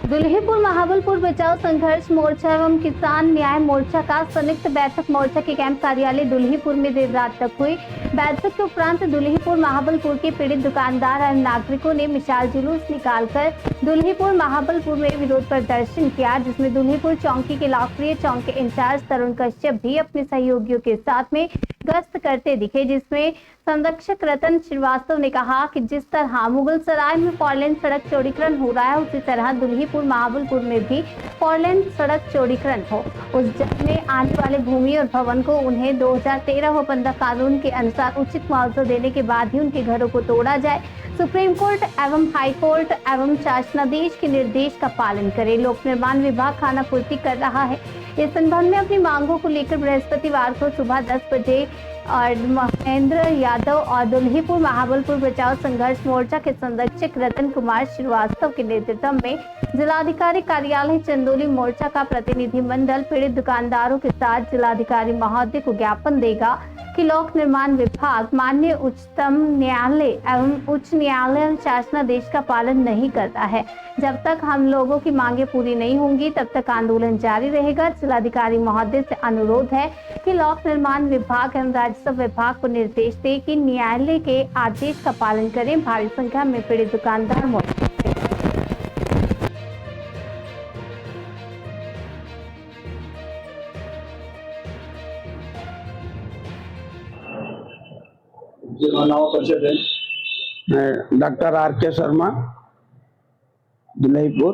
दुल्हीपुर महाबलपुर बचाओ संघर्ष मोर्चा एवं किसान न्याय मोर्चा का संयुक्त बैठक मोर्चा के कैंप कार्यालय दुल्हीपुर में देर रात तक हुई। बैठक के उपरांत दुल्हीपुर महाबलपुर के पीड़ित दुकानदार एवं नागरिकों ने मिसाल जुलूस निकालकर दुल्हीपुर महाबलपुर में विरोध प्रदर्शन किया, जिसमें दुल्हीपुर चौकी के लोकप्रिय चौक के इंचार्ज तरुण कश्यप भी अपने सहयोगियों के साथ में गश्त करते दिखे, जिसमें संरक्षक रतन श्रीवास्तव ने कहा कि जिस तरह मुगल सराय में 4 लेन सड़क चौड़ीकरण हो रहा है, उसी तरह दुल्हीपुर महाबलपुर में भी 4 लेन सड़क चौड़ीकरण हो। उस में आने वाले भूमि और भवन को उन्हें 2013 व 15 कानून के अनुसार उचित मुआवजा देने के बाद ही उनके घरों को तोड़ा जाए। सुप्रीम कोर्ट एवं हाई कोर्ट एवं शासनादेश के निर्देश का पालन करें। लोक निर्माण विभाग खानापूर्ति कर रहा है। इस संबंध में अपनी मांगों को लेकर बृहस्पतिवार को सुबह 10 बजे और महेंद्र यादव और दुल्हीपुर महाबलपुर बचाओ संघर्ष मोर्चा के संरक्षक रतन कुमार श्रीवास्तव के नेतृत्व में जिलाधिकारी कार्यालय चंदौली मोर्चा का प्रतिनिधि मंडल पीड़ित दुकानदारों के साथ जिलाधिकारी महोदय को ज्ञापन देगा कि लोक निर्माण विभाग माननीय उच्चतम न्यायालय एवं उच्च न्यायालय शासनादेश का पालन नहीं करता है। जब तक हम लोगों की मांगे पूरी नहीं होंगी तब तक आंदोलन जारी रहेगा। जिलाधिकारी महोदय से अनुरोध है कि लोक निर्माण विभाग एवं राजस्व विभाग को निर्देश दे कि न्यायालय के आदेश का पालन करें। भारी संख्या में पीड़ित दुकानदार मौजूद थे। Doctor R K. Sharma, Dulhipur.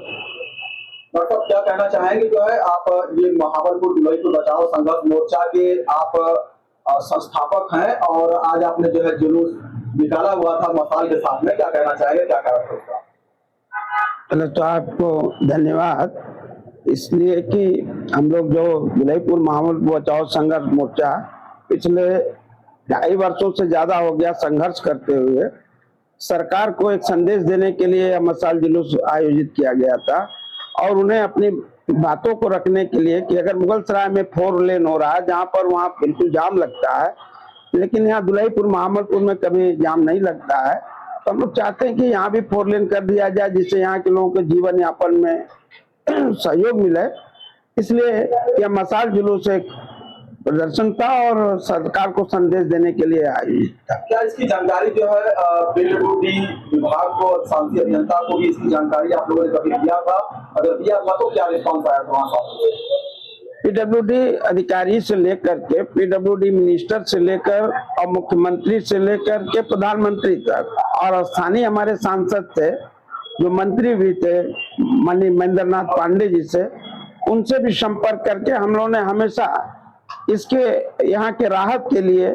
Doctor साहब, क्या कहना चाहेंगे जो है आप ये महाबलपुर दुल्हीपुर बचाओ संघर्ष मोर्चा के आप संस्थापक हैं और आज आपने जो है जुलूस निकाला हुआ था मसाल के साथ में, क्या कहना चाहेंगे, क्या कारण उसका? पहले तो आपको धन्यवाद इसलिए कि हम लोग जो दुल्हीपुर महाबलपुर बचाओ संघर्ष मोर्चा पिछले 2.5 वर्षों से ज्यादा हो गया संघर्ष करते हुए सरकार को एक संदेश देने के लिए मसाल जुलूस आयोजित किया गया था और उन्हें अपनी बातों को रखने के लिए कि अगर मुगल सराय में 4 लेन हो रहा है जहां पर वहां बिल्कुल जाम लगता है, लेकिन यहाँ दुल्हीपुर महाबलपुर में कभी जाम नहीं लगता है, तो हम लोग चाहते हैं कि यहाँ भी 4 लेन कर दिया जाए जिससे यहाँ के लोगों के जीवन यापन में सहयोग मिले। इसलिए यह मसाल जुलूस एक प्रदर्शन था और सरकार को संदेश देने के लिए आयोजित था। क्या इसकी जानकारी जो है पीडब्ल्यूडी विभाग को, शांति अभियंता को भी इसकी जानकारी आप लोगों ने कभी दिया था? अगर दिया था तो क्या रिस्पॉन्स आया था वहाँ से? पीडब्ल्यूडी अधिकारी से लेकर के पीडब्ल्यूडी मिनिस्टर से लेकर और मुख्यमंत्री से लेकर के प्रधानमंत्री तक और स्थानीय हमारे सांसद थे जो मंत्री भी थे माननीय महेंद्र नाथ पांडे जी से, उनसे भी संपर्क करके हम लोगों ने हमेशा इसके यहाँ के राहत के लिए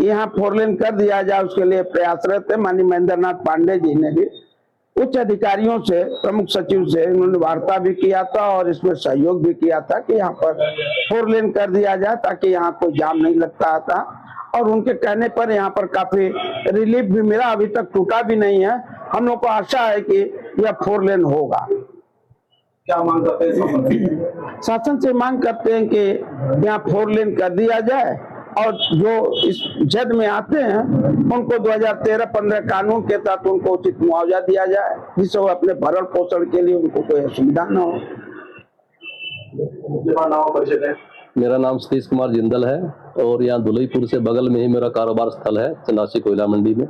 यहाँ 4 लेन कर दिया जाए उसके लिए प्रयासरत है। माननीय महेंद्र नाथ पांडे जी ने भी उच्च अधिकारियों से, प्रमुख सचिव से उन्होंने वार्ता भी किया था और इसमें सहयोग भी किया था कि यहाँ पर 4 लेन कर दिया जाए ताकि यहाँ कोई जाम नहीं लगता था और उनके कहने पर यहाँ पर काफी रिलीफ भी मिला। अभी तक टूटा भी नहीं है। हम लोग को आशा है कि यह 4 लेन होगा। क्या मांग करते हैं? शासन से मांग करते हैं कि यहाँ 4 लेन कर दिया जाए और जो इस जद में आते हैं उनको 2013-15 कानून के तहत उनको उचित मुआवजा दिया जाए जिससे वो अपने भरण पोषण के लिए उनको कोई असुविधा न हो। मेरा नाम सतीश कुमार जिंदल है और यहाँ दुल्हीपुर से बगल में ही मेरा कारोबार स्थल है चंदासी कोयला मंडी में।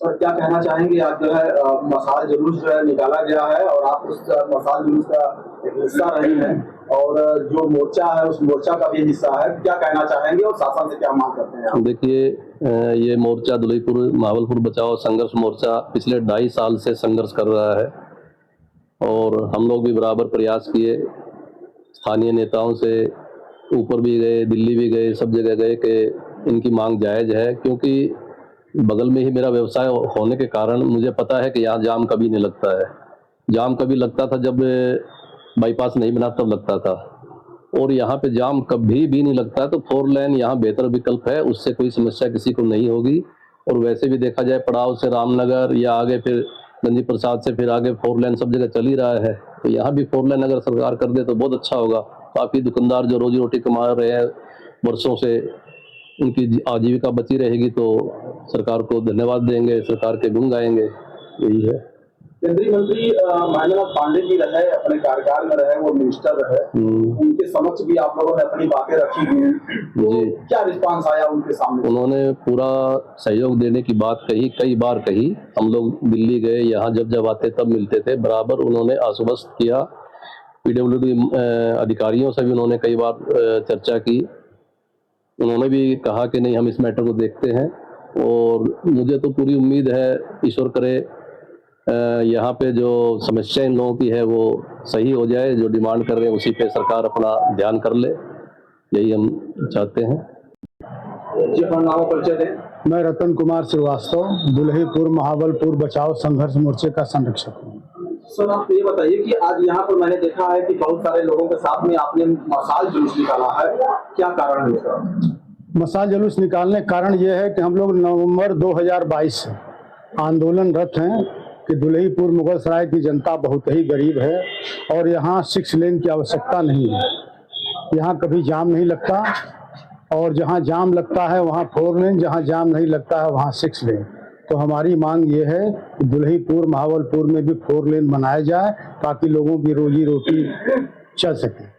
सर, क्या कहना चाहेंगे? आज जो है मसाल जुलूस जो है निकाला गया है और आप उस मसाल जुलूस का एक हिस्सा रही हैं और जो मोर्चा है उस मोर्चा का भी हिस्सा है, क्या कहना चाहेंगे और शासन से क्या मांग करते हैं? देखिए, ये मोर्चा दुल्हीपुर महाबलपुर बचाओ संघर्ष मोर्चा पिछले 2.5 साल से संघर्ष कर रहा है और हम लोग भी बराबर प्रयास किए, स्थानीय नेताओं से ऊपर भी गए, दिल्ली भी गए, सब जगह गए कि इनकी मांग जायज़ है, क्योंकि बगल में ही मेरा व्यवसाय होने के कारण मुझे पता है कि यहाँ जाम कभी नहीं लगता है। जाम कभी लगता था जब बाईपास नहीं बना तब लगता था और यहाँ पे जाम कभी भी नहीं लगता है। तो 4 लेन यहाँ बेहतर विकल्प है, उससे कोई समस्या किसी को नहीं होगी। और वैसे भी देखा जाए पड़ाव से रामनगर या आगे फिर गंजी प्रसाद से फिर आगे 4 लेन सब जगह चल ही रहा है, तो यहाँ भी 4 लेन अगर सरकार कर दे तो बहुत अच्छा होगा। काफ़ी दुकानदार जो रोजी रोटी कमा रहे हैं वर्षों से, उनकी आजीविका बची रहेगी, तो सरकार को धन्यवाद देंगे, सरकार के गुण गाएंगे, यही है। केंद्रीय मंत्री महेंद्रनाथ पांडे जी रहे, अपने कार्यकाल में रहे, वो मिनिस्टर रहे, उनके समक्ष भी आप लोगों ने अपनी बातें रखी हुई, तो क्या रिस्पांस आया उनके सामने? उन्होंने पूरा सहयोग देने की बात कही, कई बार कही। हम लोग दिल्ली गए, यहाँ जब आते तब मिलते थे, बराबर उन्होंने आश्वस्त किया। पीडब्ल्यूडी अधिकारियों से भी उन्होंने कई बार चर्चा की। उन्होंने भी कहा कि नहीं, हम इस मैटर को देखते हैं, और मुझे तो पूरी उम्मीद है, ईश्वर करे यहाँ पे जो समस्या इन लोगों की है वो सही हो जाए, जो डिमांड कर रहे हैं उसी पे सरकार अपना ध्यान कर ले, यही हम चाहते हैं। जी, अपना नाम और परिचय दें। मैं रतन कुमार श्रीवास्तव, दुल्हीपुर महाबलपुर बचाओ संघर्ष मोर्चे का संरक्षक हूँ। सर, आप ये बताइए कि आज यहाँ पर मैंने देखा है कि बहुत सारे लोगों के साथ में आपने मशाल जुलूस निकाला है, क्या कारण है इसका? मशाल जुलूस निकालने का कारण ये है कि हम लोग नवंबर 2022 से आंदोलनरत हैं कि दुल्हीपुर मुगल सराय की जनता बहुत ही गरीब है और यहाँ 6 लेन की आवश्यकता नहीं है। यहाँ कभी जाम नहीं लगता, और जहाँ जाम लगता है वहाँ 4 लेन, जहाँ जाम नहीं लगता है वहाँ 6 लेन। तो हमारी मांग ये है कि दुल्हीपुर महाबलपुर में भी 4 लेन बनाया जाए ताकि लोगों की रोजी रोटी चल सके।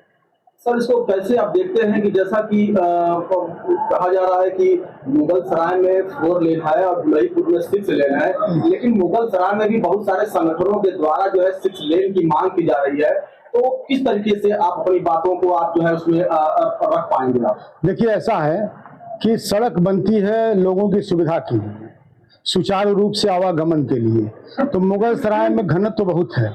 सर, इसको कैसे आप देखते हैं कि जैसा कि कहा जा रहा है कि मुगल सराय में 4 लेन है और दुल्हीपुर में 6 लेन है, लेकिन मुगल सराय में भी बहुत सारे संगठनों के द्वारा जो है 6 लेन की मांग की जा रही है, तो किस तरीके से आप अपनी बातों को आप जो है उसमें रख पाएंगे आप? देखिए, ऐसा है कि सड़क बनती है लोगों की सुविधा के लिए, सुचारू रूप से आवागमन के लिए। तो मुगल सराय में घनत्व तो बहुत है,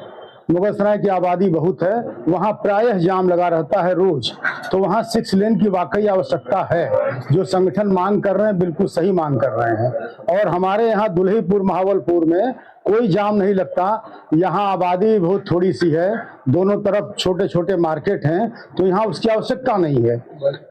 मुगल सराय की आबादी बहुत है, वहाँ प्रायः जाम लगा रहता है रोज। तो वहाँ 6 लेन की वाकई आवश्यकता है। जो संगठन मांग कर रहे हैं बिल्कुल सही मांग कर रहे हैं, और हमारे यहाँ दुल्हीपुर महाबलपुर में कोई जाम नहीं लगता। यहाँ आबादी बहुत थोड़ी सी है, दोनों तरफ छोटे छोटे मार्केट हैं, तो यहाँ उसकी आवश्यकता नहीं है।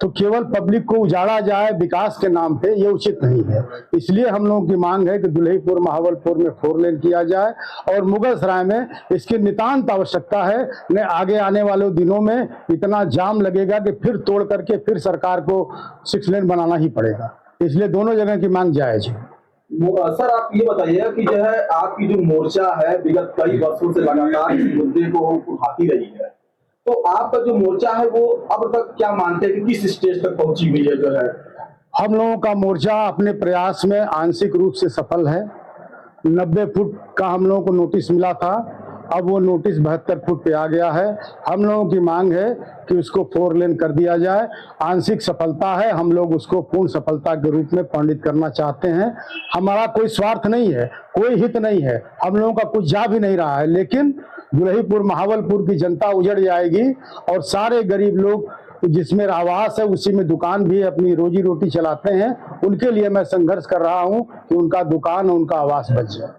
तो केवल पब्लिक को उजाड़ा जाए विकास के नाम पे, ये उचित नहीं है। इसलिए हम लोगों की मांग है कि दुल्हीपुर महाबलपुर में 4 लेन किया जाए, और मुगल सराय में इसकी नितांत आवश्यकता है। न आगे आने वाले दिनों में इतना जाम लगेगा कि फिर तोड़ करके फिर सरकार को 6 लेन बनाना ही पड़ेगा। इसलिए दोनों जगह की मांग जायज है। सर, आप ये बताइए कि जो है आपकी जो मोर्चा है विगत कई वर्षों से लगातार इस मुद्दे को उठाती रही है, तो आपका जो मोर्चा है वो अब तक क्या मानते हैं कि किस स्टेज तक पहुंची हुई है? जो है हम लोगों का मोर्चा अपने प्रयास में आंशिक रूप से सफल है। 90 फुट का हम लोगों को नोटिस मिला था, अब वो नोटिस 72 फुट पे आ गया है। हम लोगों की मांग है कि उसको 4 लेन कर दिया जाए। आंशिक सफलता है, हम लोग उसको पूर्ण सफलता के रूप में पंडित करना चाहते हैं। हमारा कोई स्वार्थ नहीं है, कोई हित नहीं है, हम लोगों का कुछ जा भी नहीं रहा है, लेकिन दुल्हीपुर महाबलपुर की जनता उजड़ जाएगी और सारे गरीब लोग जिसमें आवास है उसी में दुकान भी अपनी रोजी रोटी चलाते हैं, उनके लिए मैं संघर्ष कर रहा हूं कि उनका दुकान, उनका आवास बच जाए।